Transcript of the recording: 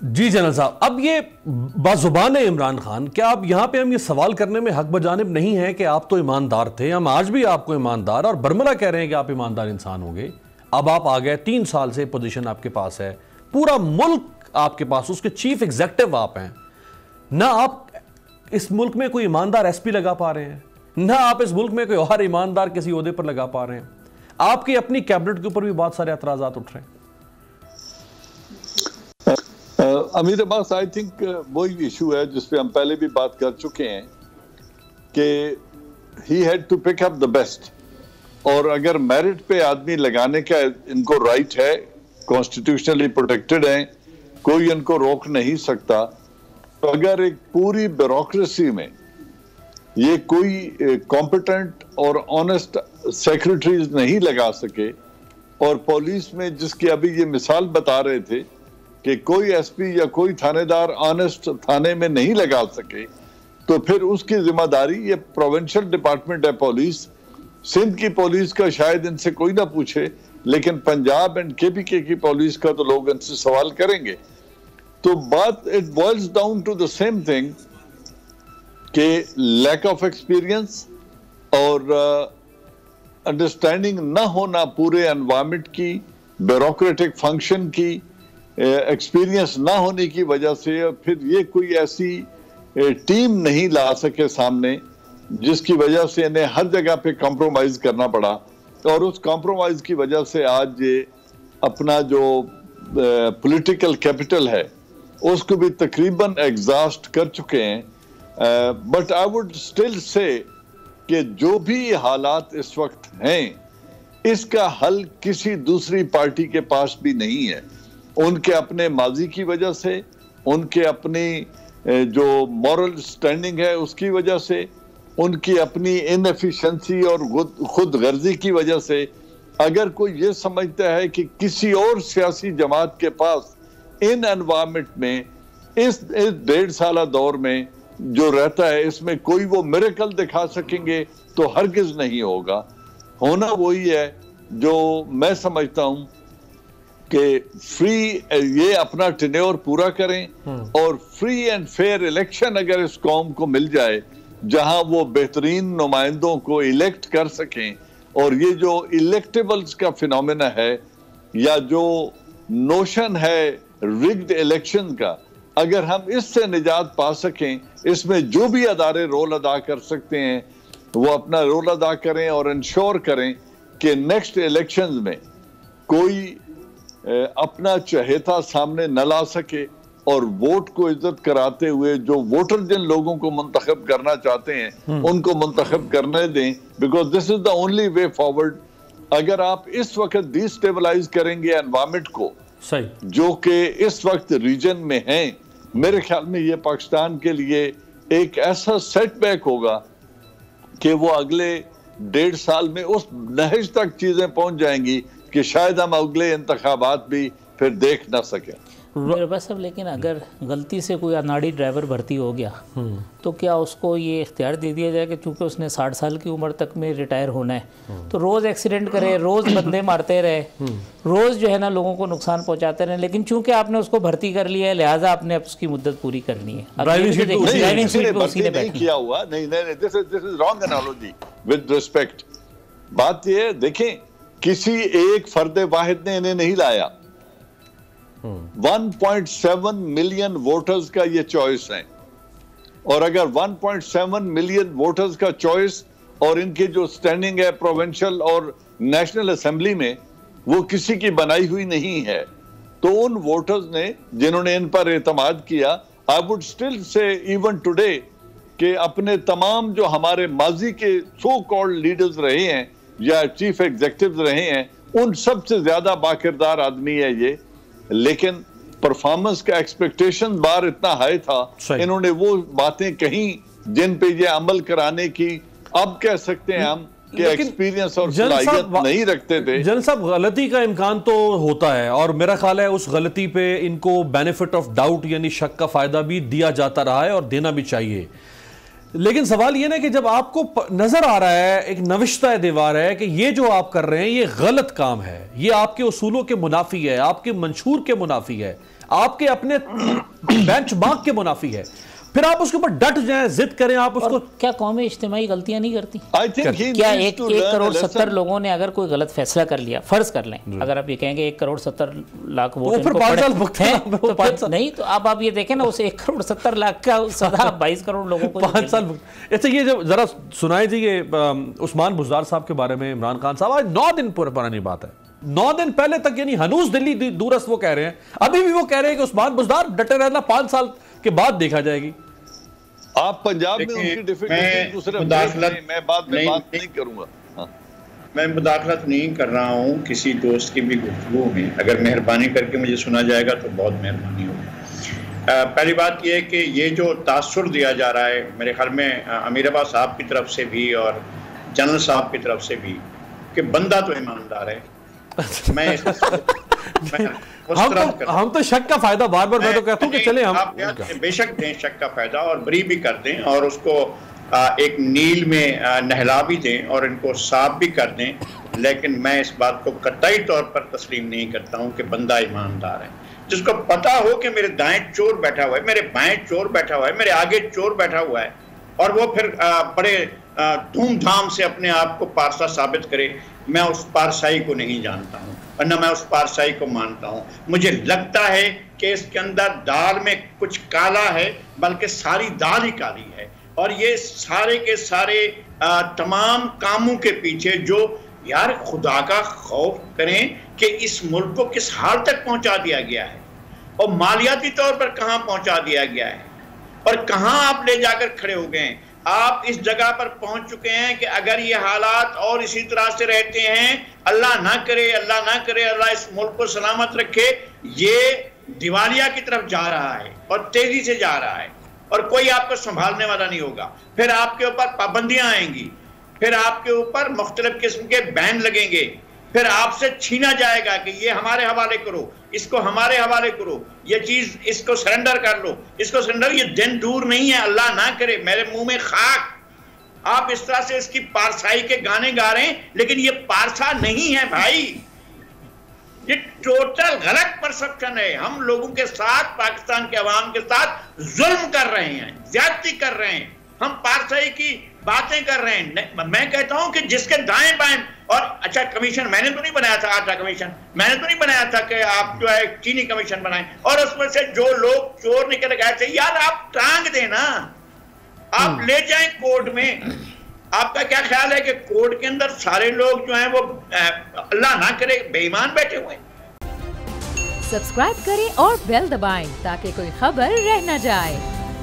جی general صاحب، اب یہ بازبان ہے عمران خان، کیا اب یہاں پہ ہم یہ سوال کرنے میں حق بجانب نہیں ہے کہ آپ تو ایماندار تھے، ہم آج بھی آپ کو ایماندار اور برملا کہہ رہے ہیں کہ آپ ایماندار انسان ہوں گے، اب آپ آ گئے 3 سال سے پوزیشن آپ کے پاس ہے، پورا ملک آپ کے پاس، اس کے چیف ایگزیکٹو آپ ہیں، نہ آپ اس ملک میں کوئی ایماندار ایس پی لگا پا رہے ہیں، نہ آپ اس ملک میں کوئی اور ایماندار کسی عہدے پر لگا پا رہے ہیں، آپ کی اپنی کیبنٹ کے اوپر بھی بہت سارے اعتراضات اٹھ رہے ہیں۔ امیر عباس، آئی تھنک وہی ایشو ہے جس پہ ہم پہلے بھی بات کر چکے ہیں کہ he had to pick up the best, اور اگر میرٹ پہ آدمی لگانے کا ان کو رائٹ ہے، کانسٹیٹیوشنلی پروٹیکٹڈ ہیں، کوئی ان کو روک نہیں سکتا، تو اگر ایک پوری بیوروکریسی میں یہ کوئی کمپیٹنٹ اور آنےسٹ سیکرٹریز نہیں لگا سکے، اور پولیس میں جس کی ابھی یہ مثال بتا رہے تھے کہ کوئی ایس پی یا کوئی تھانے دار آنےسٹ تھانے میں نہیں لگا سکے، تو پھر اس کی ذمہ داری، یہ پروونشل ڈپارٹمنٹ ہے پولیس، سندھ کی پولیس کا شاید ان سے کوئی نہ پوچھے، لیکن پنجاب اینڈ کے پی کے کی پولیس کا تو لوگ ان سے سوال کریں گے۔ تو بات it boils down to the same thing کہ لیک آف ایکسپیرینس اور انڈرسٹینڈنگ نہ ہونا پورے انوائرمنٹ کی، بیوروکریٹک فنکشن کی، ایکسپیرینس نہ ہونے کی وجہ سے پھر یہ کوئی ایسی ٹیم نہیں لا سکے سامنے جس کی وجہ سے انہیں ہر جگہ پہ کمپرومائز کرنا پڑا، اور اس کمپرومائز کی وجہ سے آج یہ اپنا جو پولیٹیکل کیپٹل ہے اس کو بھی تقریباً ایگزاسٹ کر چکے ہیں۔ But I would still say کہ جو بھی حالات اس وقت ہیں اس کا حل کسی دوسری پارٹی کے پاس بھی نہیں ہے، ان کے اپنے ماضی کی وجہ سے، ان کے اپنی جو مورل سٹینڈنگ ہے اس کی وجہ سے، ان کی اپنی انیفیشنسی اور خود غرضی کی وجہ سے۔ اگر کوئی یہ سمجھتا ہے کہ کسی اور سیاسی جماعت کے پاس ان انوائرمنٹ میں اس 1.5 سالہ دور میں جو رہتا ہے اس میں کوئی وہ میریکل دکھا سکیں گے تو ہرگز نہیں ہوگا۔ ہونا وہی ہے جو میں سمجھتا ہوں کہ فری یہ اپنا ٹینیور پورا کریں، اور فری اینڈ فیئر الیکشن اگر اس قوم کو مل جائے جہاں وہ بہترین نمائندوں کو الیکٹ کر سکیں، اور یہ جو الیکٹیبلز کا فینومینا ہے یا جو نوشن ہے رگڈ الیکشن کا، اگر ہم اس سے نجات پا سکیں، اس میں جو بھی ادارے رول ادا کر سکتے ہیں وہ اپنا رول ادا کریں، اور انشور کریں کہ نیکسٹ الیکشنز میں کوئی اپنا چہیتا سامنے نہ لا سکے، اور ووٹ کو عزت کراتے ہوئے جو ووٹر جن لوگوں کو منتخب کرنا چاہتے ہیں ان کو منتخب کرنے دیں، because this is the only way forward. اگر آپ اس وقت ڈی سٹیبلائز کریں گے انوائرمنٹ کو جو کہ اس وقت ریجن میں ہیں، میرے خیال میں یہ پاکستان کے لیے ایک ایسا سیٹ بیک ہوگا کہ وہ اگلے 1.5 سال میں اس نہج تک چیزیں پہنچ جائیں گی کہ شاید ہم اگلے انتخابات بھی پھر دیکھ نہ سکیں۔ میرے پاس اب لیکن اگر غلطی سے کوئی اناڑی ڈرائیور بھرتی ہو گیا تو کیا اس کو یہ اختیار دے دیا جائے کہ چونکہ اس نے 60 سال کی عمر تک میں ریٹائر ہونا ہے تو روز ایکسیڈنٹ کرے، روز بندے مارتے رہے، روز جو ہے نا لوگوں کو نقصان پہنچاتے رہے، لیکن چونکہ آپ نے اس کو بھرتی کر لیا ہے لہٰذا آپ نے اس کی مدت پوری کرنی ہے۔ ڈرائیونگ سیٹ پہ اسی نے نہیں کیا ہوا، نہیں، this is wrong analogy with respect. بات یہ ہے، دیکھیں کسی ایک فرد واحد نے انہیں نہیں لایا، 1.7 ملین ووٹرز کا یہ چوائس ہے، اور اگر 1.7 ملین ووٹرز کا چوائس اور ان کی جو سٹینڈنگ ہے پروونشل اور نیشنل اسمبلی میں وہ کسی کی بنائی ہوئی نہیں ہے، تو ان ووٹرز نے جنہوں نے ان پر اعتماد کیا، I would still say even today کہ اپنے تمام جو ہمارے ماضی کے سو کالڈ لیڈرز رہے ہیں یا چیف ایگزیکٹیوز رہے ہیں ان سب سے زیادہ باکردار آدمی ہے یہ، لیکن پرفارمنس کا ایکسپیکٹیشن بار اتنا ہائی تھا، انہوں نے وہ باتیں کہیں جن پہ یہ عمل کرانے کی اب کہہ سکتے ہیں ہم کہ ایکسپیرینس اور صلاحیت نہیں رکھتے تھے۔ جنرل صاحب، غلطی کا امکان تو ہوتا ہے، اور میرا خیال ہے اس غلطی پہ ان کو بینیفٹ آف ڈاؤٹ یعنی شک کا فائدہ بھی دیا جاتا رہا ہے اور دینا بھی چاہیے، لیکن سوال یہ نا کہ جب آپ کو نظر آ رہا ہے ایک نوشتہ دیوار ہے کہ یہ جو آپ کر رہے ہیں یہ غلط کام ہے، یہ آپ کے اصولوں کے منافی ہے، آپ کے منشور کے منافی ہے، آپ کے اپنے بینچ مارک کے منافی ہے، پھر آپ اس کے اوپر ڈٹ جائیں، ضد کریں آپ اس کو. کیا قومیں اجتماعی غلطیاں نہیں کرتی؟ کیا 1,70,00,000 لوگوں نے اگر کوئی غلط فیصلہ کر لیا، فرض کر لیں اگر آپ یہ کہیں گے 1,70,00,000 ووٹ نہیں، تو آپ یہ دیکھیں نا اس 1,70,00,000 کا سزا 22 کروڑ لوگوں کو 5 سال. اچھا یہ جو ذرا سنائے جی یہ عثمان بزدار صاحب کے بارے میں عمران خان صاحب، آج 9 دن پرانی بات ہے، 9 دن پہلے تک یعنی ہنوز دلی دورست وہ کہہ رہے ہیں، ابھی بھی وہ کہہ رہے ہیں کہ عثمان بزدار ڈٹے رہنا 5 سال کے بعد دیکھا جائے گی. آپ پنجاب میں ان کی ڈیفیکلٹی دوسرے میں بات نہیں کروں گا. میں مداخلت نہیں کر رہا ہوں کسی دوست کی بھی گفتگو میں، اگر مہربانی کر کے مجھے سنا جائے گا تو بہت مہربانی ہوگی. پہلی بات یہ ہے کہ یہ جو تاثر دیا جا رہا ہے میرے خیال میں امیر عباس صاحب کی طرف سے بھی اور جنرل صاحب کی طرف سے بھی کہ بندہ تو ایماندار ہے. میں ہم تو شک کا فائدہ بار بار میں تو کہتا ہوں کہ چلیں ہم بے شک دیں شک کا فائدہ اور بری بھی کر دیں اور اس کو ایک نیل میں نہلا بھی دیں اور ان کو صاف بھی کر دیں، لیکن میں اس بات کو قطعی طور پر تسلیم نہیں کرتا ہوں کہ بندہ ایماندار ہے. جس کو پتا ہو کہ میرے دائیں چور بیٹھا ہوا ہے، میرے بائیں چور بیٹھا ہوا ہے، میرے آگے چور بیٹھا ہوا ہے، اور وہ پھر بڑے دھوم دھام سے اپنے آپ کو پارسا ثابت کرے، میں اس پارسائی کو نہیں جانتا ہوں اور نہ میں اس پارسائی کو مانتا ہوں. مجھے لگتا ہے کہ اس کے اندر دال میں کچھ کالا ہے، بلکہ ساری دال ہی کالی ہے، اور یہ سارے کے سارے تمام کاموں کے پیچھے جو یار خدا کا خوف کریں کہ اس ملک کو کس حال تک پہنچا دیا گیا ہے اور مالیاتی طور پر کہاں پہنچا دیا گیا ہے اور کہاں آپ لے جا کر کھڑے ہو گئے ہیں. آپ اس جگہ پر پہنچ چکے ہیں کہ اگر یہ حالات اور اسی طرح سے رہتے ہیں، اللہ نہ کرے اللہ اس ملک کو سلامت رکھے، یہ دیوالیہ کی طرف جا رہا ہے اور تیزی سے جا رہا ہے اور کوئی آپ کو سنبھالنے والا نہیں ہوگا. پھر آپ کے اوپر پابندیاں آئیں گی، پھر آپ کے اوپر مختلف قسم کے بین لگیں گے، پھر آپ سے چھینا جائے گا کہ یہ ہمارے حوالے کرو، اس کو ہمارے حوالے کرو، یہ چیز اس کو سرنڈر کر لو، اس کو سرنڈر. یہ دن دور نہیں ہے، اللہ نہ کرے، میرے منہ میں خاک. آپ اس طرح سے اس کی پارسائی کے گانے گا رہے ہیں، لیکن یہ پارسا نہیں ہے بھائی، یہ ٹوٹل غلط پرسپشن ہے. ہم لوگوں کے ساتھ، پاکستان کے عوام کے ساتھ ظلم کر رہے ہیں، زیادتی کر رہے ہیں، ہم پارسائی کی باتیں کر رہے ہیں. میں کہتا ہوں کہ جس کے دائیں بائیں اور اچھا کمیشن میں نے تو نہیں بنایا تھا، آٹا کمیشن میں نے تو نہیں بنایا تھا کہ آپ جو ہے چینی کمیشن بنائیں، اور اس میں سے جو لوگ چور نکل گئے تھے، یار آپ ٹانگ دیں نا، آپ لے جائیں کورٹ میں. آپ کا کیا خیال ہے کہ کورٹ کے اندر سارے لوگ جو ہیں وہ اللہ نہ کرے بے ایمان بیٹھے ہوئے ہیں؟ سبسکرائب کریں اور بیل دبائیں تاکہ کوئی خبر رہ نہ جائے.